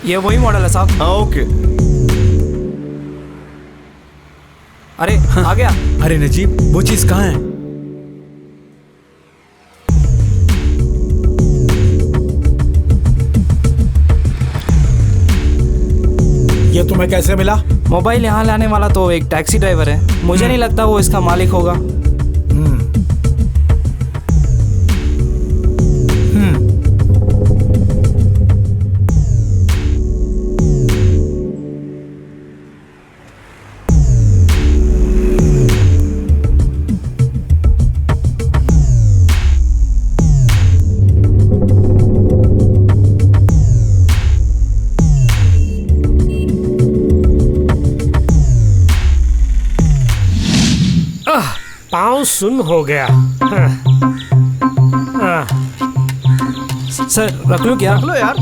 ये वही मॉडल है साहब। हाँ ओके। अरे आ गया। अरे नजीब, वो चीज कहाँ है? ये तुम्हें कैसे मिला? मोबाइल यहाँ लाने वाला तो एक टैक्सी ड्राइवर है, मुझे नहीं लगता वो इसका मालिक होगा। पाँव सुन हो गया। सर रख लो क्या? रख लो यार।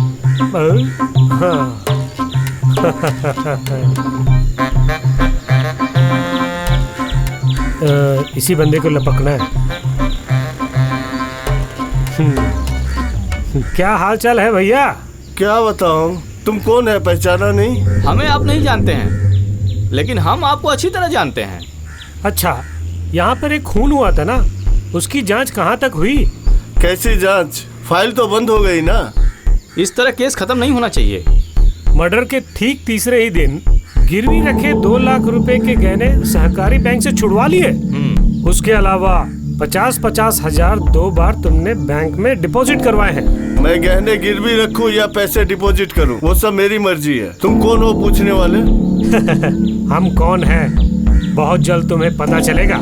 इसी बंदे को लपकना है। क्या हाल चाल है भैया? क्या बताऊं, तुम कौन है, पहचाना नहीं? हमें आप नहीं जानते हैं, लेकिन हम आपको अच्छी तरह जानते हैं। अच्छा, यहाँ पर एक खून हुआ था ना, उसकी जांच कहाँ तक हुई? कैसी जांच? फाइल तो बंद हो गई ना। इस तरह केस खत्म नहीं होना चाहिए। मर्डर के ठीक तीसरे ही दिन गिरवी रखे 2 लाख रुपए के गहने सहकारी बैंक से छुड़वा लिए। उसके अलावा 50-50 हजार 2 बार तुमने बैंक में डिपॉजिट करवाए हैं। मैं गहने गिरवी रखूं या पैसे डिपॉजिट करूं, वो सब मेरी मर्जी है। तुम कौन हो पूछने वाले? हम कौन हैं बहुत जल्द तुम्हें पता चलेगा।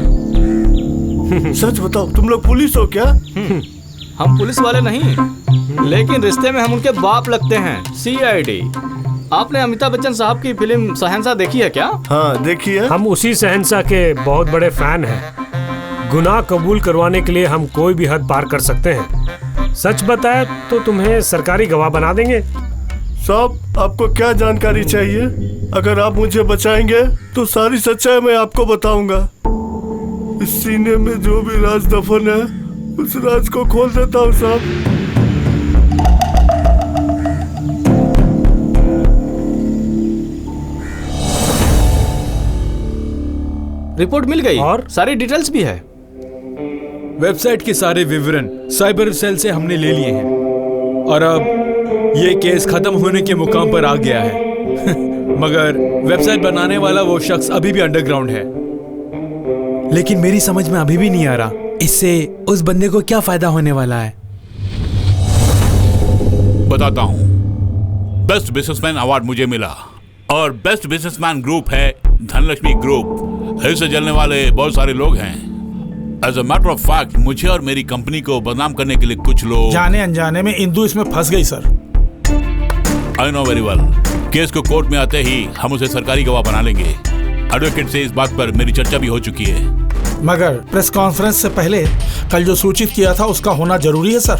सच बताओ, तुम लोग पुलिस हो क्या? हम पुलिस वाले नहीं, लेकिन रिश्ते में हम उनके बाप लगते हैं, CID। आपने अमिताभ बच्चन साहब की फिल्म शहंशाह देखी है क्या? हाँ देखी है। हम उसी शहंशाह के बहुत बड़े फैन हैं। गुनाह कबूल करवाने के लिए हम कोई भी हद पार कर सकते हैं। सच बताए तो तुम्हें सरकारी गवाह बना देंगे। साहब, आपको क्या जानकारी चाहिए? अगर आप मुझे बचाएंगे तो सारी सच्चाई मैं आपको बताऊंगा। इस सीने में जो भी राज दफन है, उस राज को खोल देता हूँ साहब। रिपोर्ट मिल गई और सारी डिटेल्स भी है। वेबसाइट के सारे विवरण साइबर सेल से हमने ले लिए हैं और अब ये केस खत्म होने के मुकाम पर आ गया है। मगर वेबसाइट बनाने वाला वो शख्स अभी भी अंडरग्राउंड है। लेकिन मेरी समझ में अभी भी नहीं आ रहा, इससे उस बंदे को क्या फायदा होने वाला है। बताता हूँ। बेस्ट बिजनेसमैन अवार्ड मुझे मिला और बेस्ट बिजनेसमैन ग्रुप है धनलक्ष्मी ग्रुप। इससे जलने वाले बहुत सारे लोग हैं। As a matter of fact, मुझे और मेरी कंपनी को बदनाम करने के लिए कुछ लोग जाने अनजाने में इंदु इसमें फंस गई sir. I know very well. Case को कोर्ट में आते ही हम उसे सरकारी गवाह बना लेंगे। एडवोकेट से इस बात पर मेरी चर्चा भी हो चुकी है। मगर प्रेस कॉन्फ्रेंस से पहले कल जो सूचित किया था उसका होना जरूरी है सर।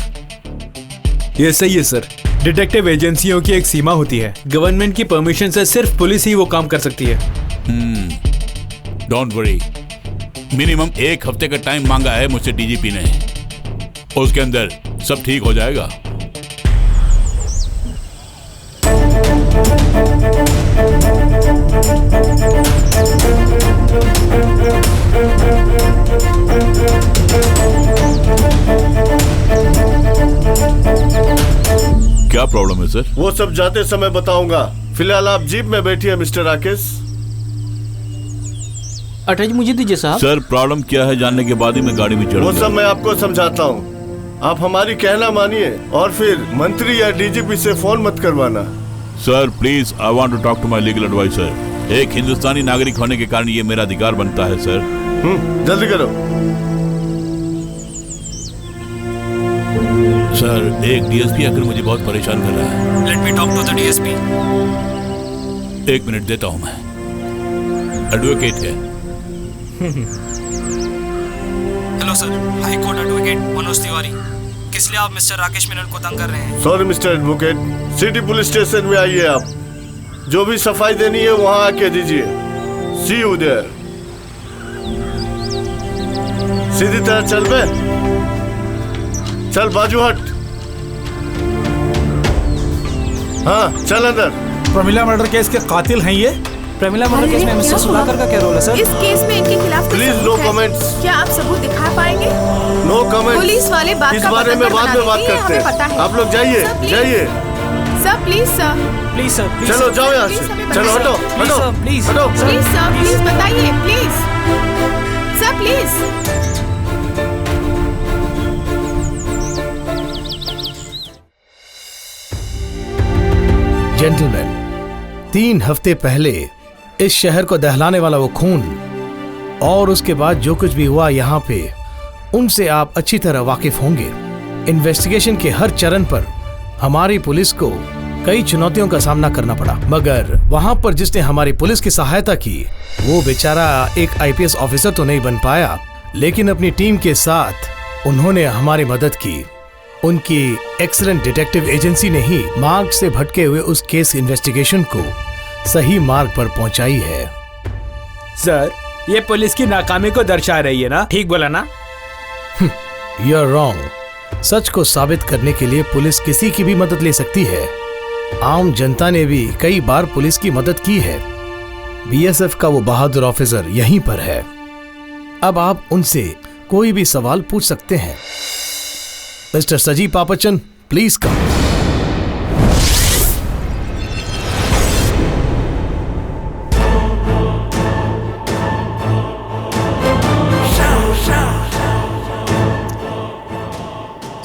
ये सही है सर। डिटेक्टिव एजेंसियों की एक सीमा होती है। गवर्नमेंट की परमिशन से सिर्फ पुलिस ही वो काम कर सकती है। डोंट वरी, मिनिमम 1 हफ्ते का टाइम मांगा है मुझसे डीजीपी ने। उसके अंदर सब ठीक हो जाएगा। क्या प्रॉब्लम है सर? वो सब जाते समय बताऊंगा। फिलहाल आप जीप में बैठिए मिस्टर राकेश। अटैच मुझे दीजिए साहब। सर प्रॉब्लम क्या है जानने के बाद ही मैं गाड़ी में चढ़ूंगा। वो सब मैं आपको समझाता हूँ। आप हमारी कहना मानिए और फिर मंत्री या डीजीपी से फोन मत करवाना। Sir please, I want to talk to my legal advisor. एक हिंदुस्तानी नागरिक होने के कारण ये मेरा अधिकार बनता है सर। जल्दी करो। सर एक डीएसपी आकर मुझे बहुत परेशान कर रहा है। Let me talk to the DSP. 1 minute देता हूँ मैं। एडवोकेट है। Hello sir, high court advocate Manoj Tiwari. किस लिए आप मिस्टर राकेश मेनन को तंग कर रहे हैं? Sorry mister advocate, city police station में आइए। आप जो भी सफाई देनी है वहां आके दीजिए। सी यू देयर। सीधी तरह चल बे। चल बाजू हट। हाँ चल अंदर। प्रमिला मर्डर केस के कातिल हैं ये? प्रमिला मर्डर केस में मिस्टर सुधाकर का क्या रोल है सर? इस केस में इनके खिलाफ कोई प्लीज सबूत नो है? कमेंट्स। क्या आप सबूत दिखा पाएंगे? No comment. पुलिस वाले बात इस का बारे में बतंगड़ बाद में बना बात देंगे, करते हमें पता हैं। है। आप लोग जाइए सर, प्लीज। जाइए। Sir please sir, please sir, please चलो जाओ यहाँ प्लीज से। हमें चलो बताइए। हटो प्लीज हटो सर, प्लीज। हटो। प्लीज सर, प्लीज बताइए प्लीज। Sir please. जेंटलमैन, 3 हफ्ते पहले इस शहर को दहलाने वाला वो खून और उसके बाद जो कुछ भी हुआ यहाँ पे, उनसे आप अच्छी तरह वाकिफ होंगे। इन्वेस्टिगेशन के हर चरण पर हमारी पुलिस को कई चुनौतियों का सामना करना पड़ा, मगर वहां पर जिसने हमारी पुलिस की सहायता की वो बेचारा एक आईपीएस ऑफिसर तो नहीं बन पाया, लेकिन अपनी टीम के साथ उन्होंने हमारी मदद की। उनकी एक्सीलेंट डिटेक्टिव एजेंसी ने ही मार्ग से भटके हुए उस केस इन्वेस्टिगेशन को सही मार्ग पर पहुंचाई है। सर, ये पुलिस की नाकामी को दर्शा रही है ना? ठीक बोला ना? You are wrong. सच को साबित करने के लिए पुलिस किसी की भी मदद ले सकती है। आम जनता ने भी कई बार पुलिस की मदद की है। बीएसएफ का वो बहादुर ऑफिसर यहीं पर है। अब आप उनसे कोई भी सवाल पूछ सकते हैं। Mister Saji Pappachan, please come.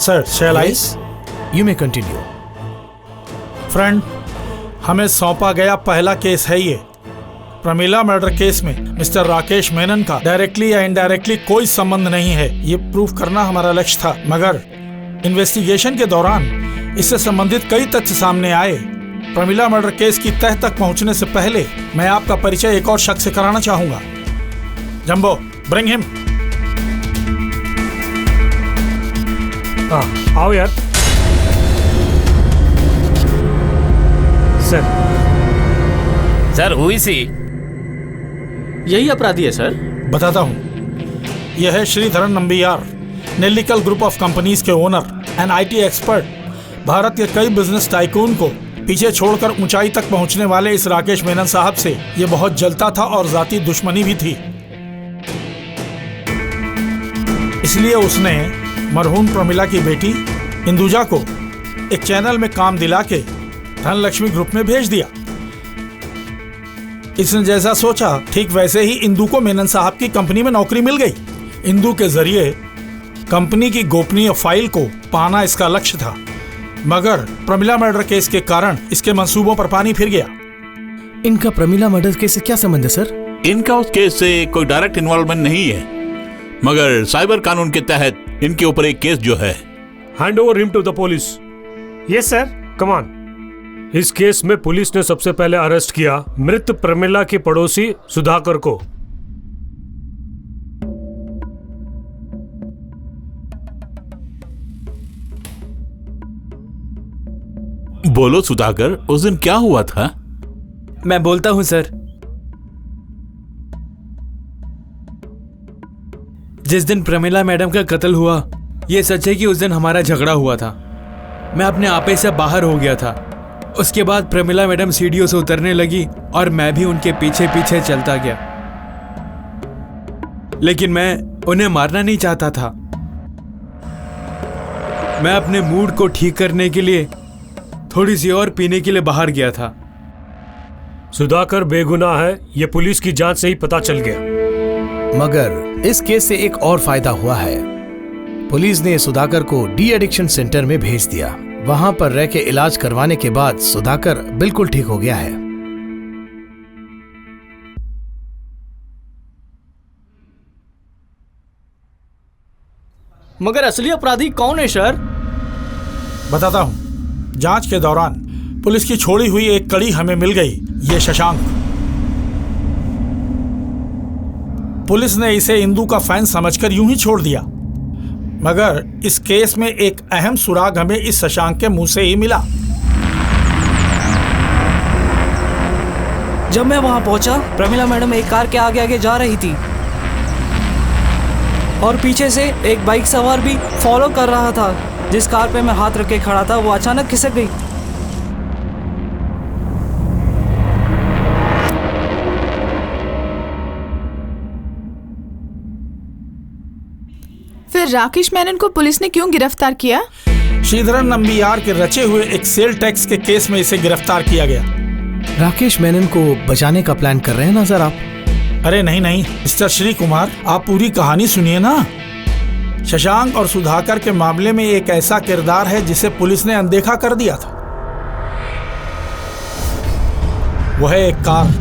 Sir, shall I? You may continue. Friend, हमें सौंपा गया पहला केस है ये। प्रमिला मर्डर केस में मिस्टर राकेश मेनन का डायरेक्टली या इनडायरेक्टली कोई संबंध नहीं है, ये प्रूव करना हमारा लक्ष्य था। मगर इन्वेस्टिगेशन के दौरान इससे संबंधित कई तथ्य सामने आए। प्रमिला मर्डर केस की तह तक पहुंचने से पहले मैं आपका परिचय एक और शख्स से कराना चाहूंगा। Jumbo, bring him. हाँ आओ यार। सर सर, हुई सी यही अपराधी है सर। बताता हूँ, यह है Sreedharan Nambiar, Nellikal group of companies के owner, an IT expert. Bharat के कई बिजनेस टाइकून को पीछे छोड़कर ऊंचाई तक पहुंचने वाले इस राकेश मेनन साहब से ये बहुत जलता था और जाती दुश्मनी भी थी। इसलिए उसने मरहूम प्रमिला की बेटी इंदुजा को एक चैनल में काम दिला के धनलक्ष्मी ग्रुप में भेज दिया। इसने जैसा सोचा ठीक वैसे ही इंदु को मेनन साहब की कंपनी में नौकरी मिल गई। इंदु के जरिए कंपनी की गोपनीय फाइल को पाना इसका लक्ष्य था, मगर प्रमिला मर्डर केस के कारण इसके मंसूबों पर पानी फिर गया। इनका प्रमिला मर्डर केस से क्या संबंध है सर? इनका उस केस से कोई डायरेक्ट इन्वॉल्वमेंट नहीं है, मगर साइबर कानून के तहत इनके ऊपर एक केस जो है। Hand over him to the police. Yes sir, come on. इस केस में पुलिस ने सबसे पहले अरेस्ट किया मृत प्रमिला की पड़ोसी सुधाकर को। बोलो सुधाकर, उस दिन क्या हुआ था? मैं बोलता हूं सर। जिस दिन प्रमिला मैडम का कत्ल हुआ, ये सच है कि उस दिन हमारा झगड़ा हुआ था। मैं अपने आपे से बाहर हो गया था। उसके बाद प्रमिला मैडम सीढ़ियों से उतरने लगी और मैं भी उनके पीछे पीछे चलता गया, लेकिन मैं उन्हें मारना नहीं चाहता था। मैं अपने मूड को ठीक करने के लिए थोड़ी सी और पीने के लिए बाहर गया था। सुधाकर बेगुनाह है, ये पुलिस की जांच से ही पता चल गया। मगर इस केस से एक और फायदा हुआ है। पुलिस ने सुधाकर को डी एडिक्शन सेंटर में भेज दिया। वहां पर रह के इलाज करवाने के बाद सुधाकर बिल्कुल ठीक हो गया है। मगर असली अपराधी कौन है सर? बताता हूं। जांच के दौरान पुलिस की छोड़ी हुई एक कड़ी हमें मिल गई, ये शशांक। पुलिस ने इसे इंदु का फैन समझकर यूं ही छोड़ दिया, मगर इस केस में एक अहम सुराग हमें इस शशांक के मुंह से ही मिला। जब मैं वहां पहुंचा, प्रमिला मैडम एक कार के आगे आगे जा रही थी और पीछे से एक बाइक सवार भी फॉलो कर रहा था। जिस कार पे मैं हाथ रख के खड़ा था वो अचानक खिसक गई। राकेश मेनन को पुलिस ने क्यों गिरफ्तार किया? श्रीधरन नंबियार के रचे हुए एक सेल टैक्स के केस में इसे गिरफ्तार किया गया। राकेश मेनन को बचाने का प्लान कर रहे हैं ना सर आप? अरे नहीं नहीं मिस्टर श्री कुमार, आप पूरी कहानी सुनिए ना। शशांक और सुधाकर के मामले में एक ऐसा किरदार है जिसे पुलिस ने अनदेखा कर दिया था। वह है एक कार।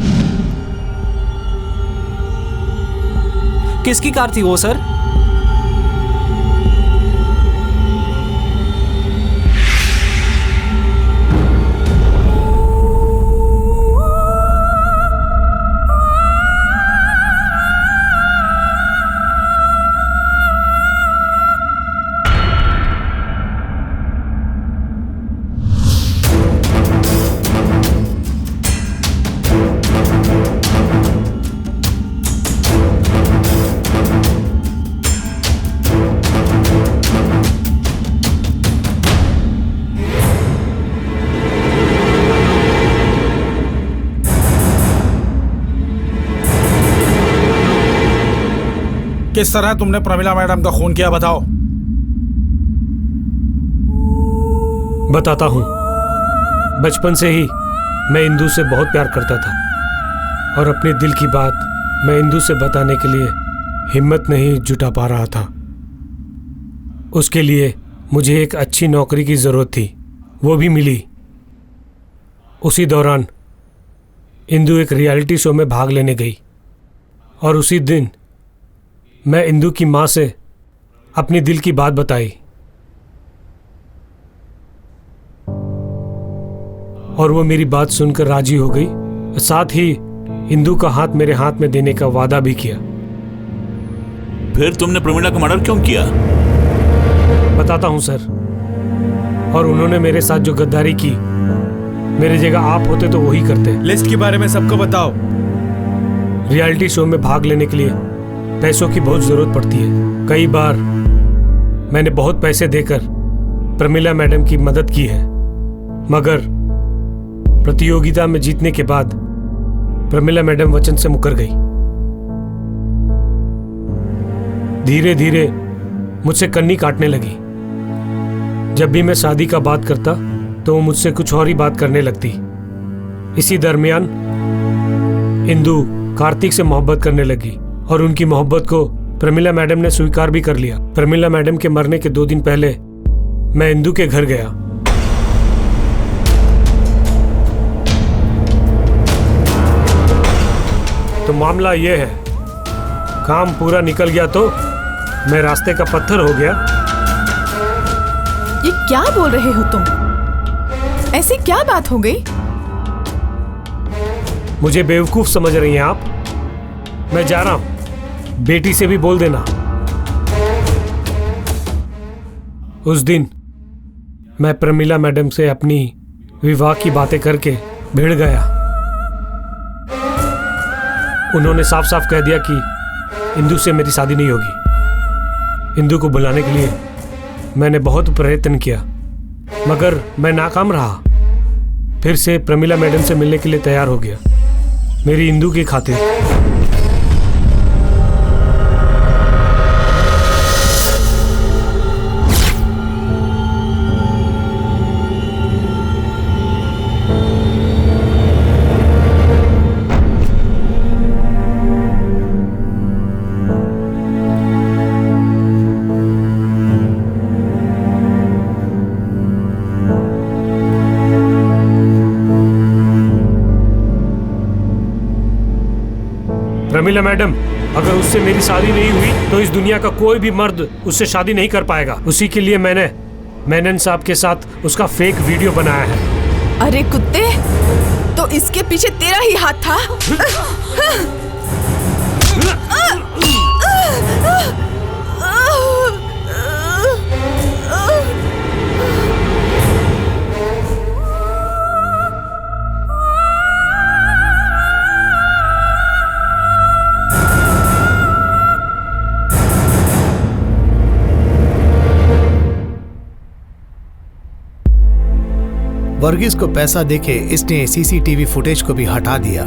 किसकी कार थी वो सर? किस तरह तुमने प्रमिला मैडम का खून किया, बताओ। बताता हूँ। बचपन से ही मैं इंदू से बहुत प्यार करता था और अपने दिल की बात मैं इंदू से बताने के लिए हिम्मत नहीं जुटा पा रहा था। उसके लिए मुझे एक अच्छी नौकरी की ज़रूरत थी, वो भी मिली। उसी दौरान इंदू एक रियलिटी शो में भाग लेने गई और उसी दिन मैं इंदू की माँ से अपनी दिल की बात बताई और वो मेरी बात सुनकर राजी हो गई। साथ ही इंदू का हाथ मेरे हाथ में देने का वादा भी किया। फिर तुमने प्रमिला का मर्डर क्यों किया? बताता हूँ सर। और उन्होंने मेरे साथ जो गद्दारी की, मेरी जगह आप होते तो वही करते। लिस्ट के बारे में सबको बताओ। रियलिटी शो में भाग लेने के लिए पैसों की बहुत जरूरत पड़ती है। कई बार मैंने बहुत पैसे देकर प्रमिला मैडम की मदद की है, मगर प्रतियोगिता में जीतने के बाद प्रमिला मैडम वचन से मुकर गई। धीरे धीरे मुझसे कन्नी काटने लगी। जब भी मैं शादी का बात करता तो वो मुझसे कुछ और ही बात करने लगती। इसी दरमियान इंदू कार्तिक से मोहब्बत करने लगी और उनकी मोहब्बत को प्रमिला मैडम ने स्वीकार भी कर लिया। प्रमिला मैडम के मरने के 2 दिन पहले मैं इंदू के घर गया। तो मामला यह है, काम पूरा निकल गया तो मैं रास्ते का पत्थर हो गया। ये क्या बोल रहे हो तुम? ऐसी क्या बात हो गई? मुझे बेवकूफ समझ रही हैं आप? मैं जा रहा हूं, बेटी से भी बोल देना। उस दिन मैं प्रमिला मैडम से अपनी विवाह की बातें करके भिड़ गया। उन्होंने साफ साफ कह दिया कि इंदू से मेरी शादी नहीं होगी। इंदू को बुलाने के लिए मैंने बहुत प्रयत्न किया, मगर मैं नाकाम रहा। फिर से प्रमिला मैडम से मिलने के लिए तैयार हो गया, मेरी इंदू की खातिर। प्रमिला मैडम, अगर उससे मेरी शादी नहीं हुई तो इस दुनिया का कोई भी मर्द उससे शादी नहीं कर पाएगा। उसी के लिए मैंने मेनन साहब के साथ उसका फेक वीडियो बनाया है। अरे कुत्ते, तो इसके पीछे तेरा ही हाथ था। वर्गीस को पैसा देके इसने सीसीटीवी फुटेज को भी हटा दिया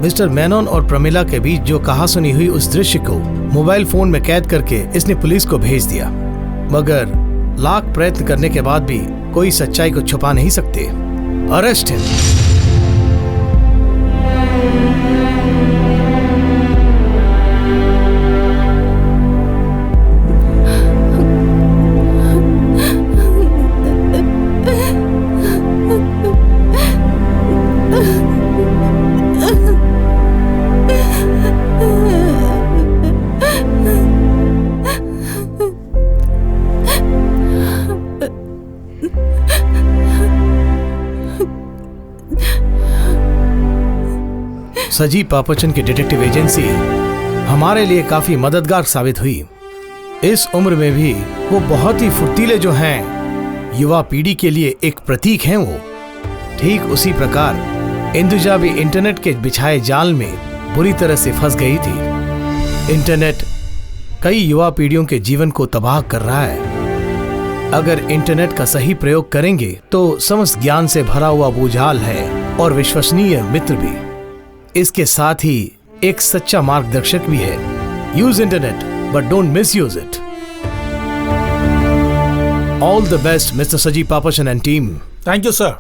मिस्टर मेनन और प्रमिला के बीच जो कहासुनी हुई उस दृश्य को मोबाइल फोन में कैद करके इसने पुलिस को भेज दिया, मगर लाख प्रयत्न करने के बाद भी कोई सच्चाई को छुपा नहीं सकते। Arrest him. सजी पापचन की डिटेक्टिव एजेंसी हमारे लिए काफी मददगार साबित हुई। इस उम्र में भी वो बहुत ही फुर्तीले जो हैं, युवा पीढ़ी के लिए एक प्रतीक हैं वो। ठीक उसी प्रकार इंदुजा भी इंटरनेट के बिछाए जाल में बुरी तरह से फंस गई थी। इंटरनेट कई युवा पीढ़ियों के जीवन को तबाह कर रहा है। अगर इंटरनेट का सही प्रयोग करेंगे तो समस्त ज्ञान से भरा हुआ भूजाल है और विश्वसनीय मित्र भी। इसके साथ ही एक सच्चा मार्गदर्शक भी है। Use internet but don't misuse it. All the best mister Saji Pappachan and team. Thank you sir.